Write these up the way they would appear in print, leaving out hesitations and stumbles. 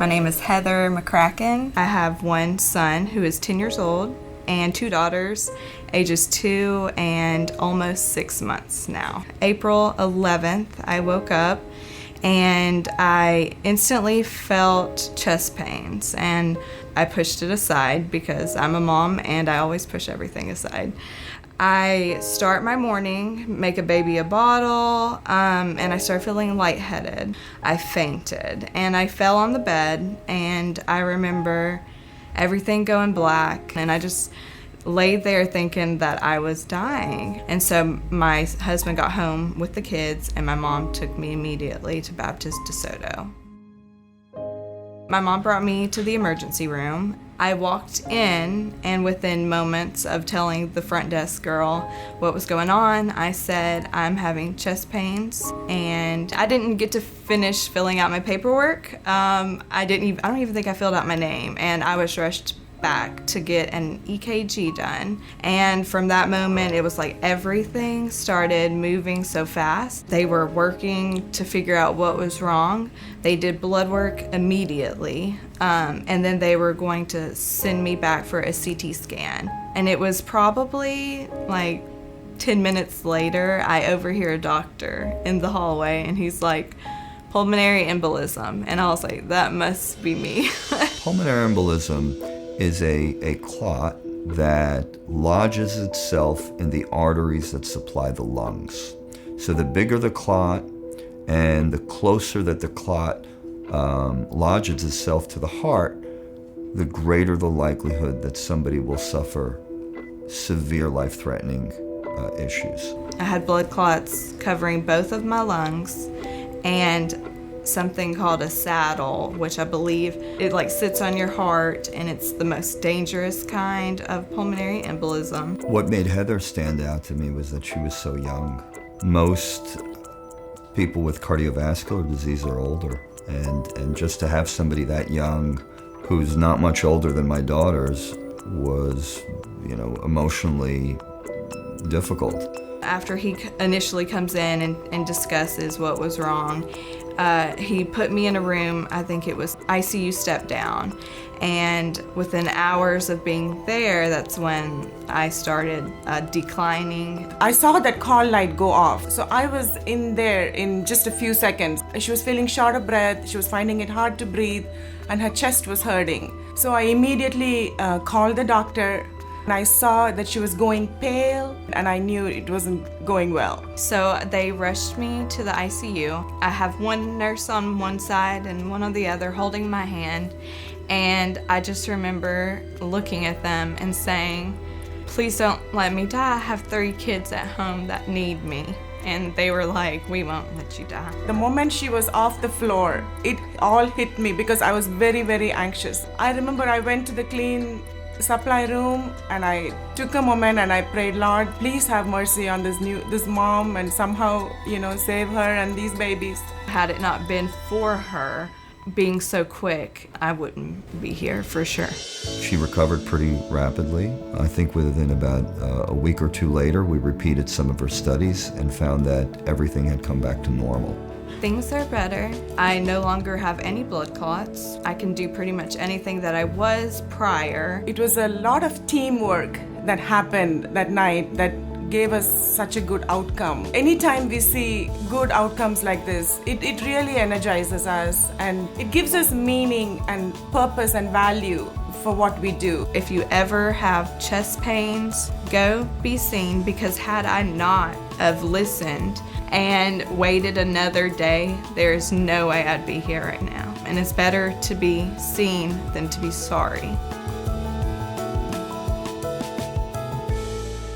My name is Heather McCracken. I have one son who is 10 years old and two daughters, ages 2 and almost 6 months now. April 11th, I woke up and I instantly felt chest pains, and I pushed it aside because I'm a mom and I always push everything aside. I start my morning, make a baby a bottle, and I started feeling lightheaded. I fainted and I fell on the bed, and I remember everything going black, and I just laid there thinking that I was dying. And so my husband got home with the kids, and my mom took me immediately to Baptist DeSoto. My mom brought me to the emergency room. I walked in, and within moments of telling the front desk girl what was going on, I said, I'm having chest pains, and I didn't get to finish filling out my paperwork. I don't even think I filled out my name, and I was rushed back to get an EKG done. And from that moment, it was like everything started moving so fast. They were working to figure out what was wrong. They did blood work immediately, and then they were going to send me back for a CT scan. And it was probably like 10 minutes later, I overhear a doctor in the hallway, and he's like, pulmonary embolism. And I was like, that must be me. Pulmonary embolism is a clot that lodges itself in the arteries that supply the lungs. So the bigger the clot and the closer that the clot lodges itself to the heart, the greater the likelihood that somebody will suffer severe life-threatening issues. I had blood clots covering both of my lungs and something called a saddle, which I believe it like sits on your heart, and it's the most dangerous kind of pulmonary embolism. What made Heather stand out to me was that she was so young. Most people with cardiovascular disease are older, and just to have somebody that young who's not much older than my daughters was, emotionally difficult. After he initially comes in and discusses what was wrong, he put me in a room, I think it was ICU step down, and within hours of being there, that's when I started declining. I saw that call light go off, so I was in there in just a few seconds. She was feeling short of breath, she was finding it hard to breathe, and her chest was hurting. So I immediately called the doctor. And I saw that she was going pale, and I knew it wasn't going well. So they rushed me to the ICU. I have one nurse on one side and one on the other holding my hand, and I just remember looking at them and saying, please don't let me die. I have 3 kids at home that need me. And they were like, we won't let you die. The moment she was off the floor, it all hit me because I was very, very anxious. I remember I went to the clean supply room, and I took a moment and I prayed, Lord, please have mercy on this mom, and somehow, save her and these babies. Had it not been for her being so quick, I wouldn't be here for sure. She recovered pretty rapidly. I think within about a week or 2 later, we repeated some of her studies and found that everything had come back to normal. Things are better. I no longer have any blood clots. I can do pretty much anything that I was prior. It was a lot of teamwork that happened that night that gave us such a good outcome. Anytime we see good outcomes like this, it really energizes us, and it gives us meaning and purpose and value for what we do. If you ever have chest pains, go be seen, because had I not have listened and waited another day, there's no way I'd be here right now. And it's better to be seen than to be sorry.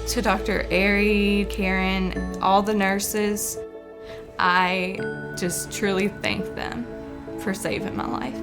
To Dr. Ari, Karen, all the nurses, I just truly thank them for saving my life.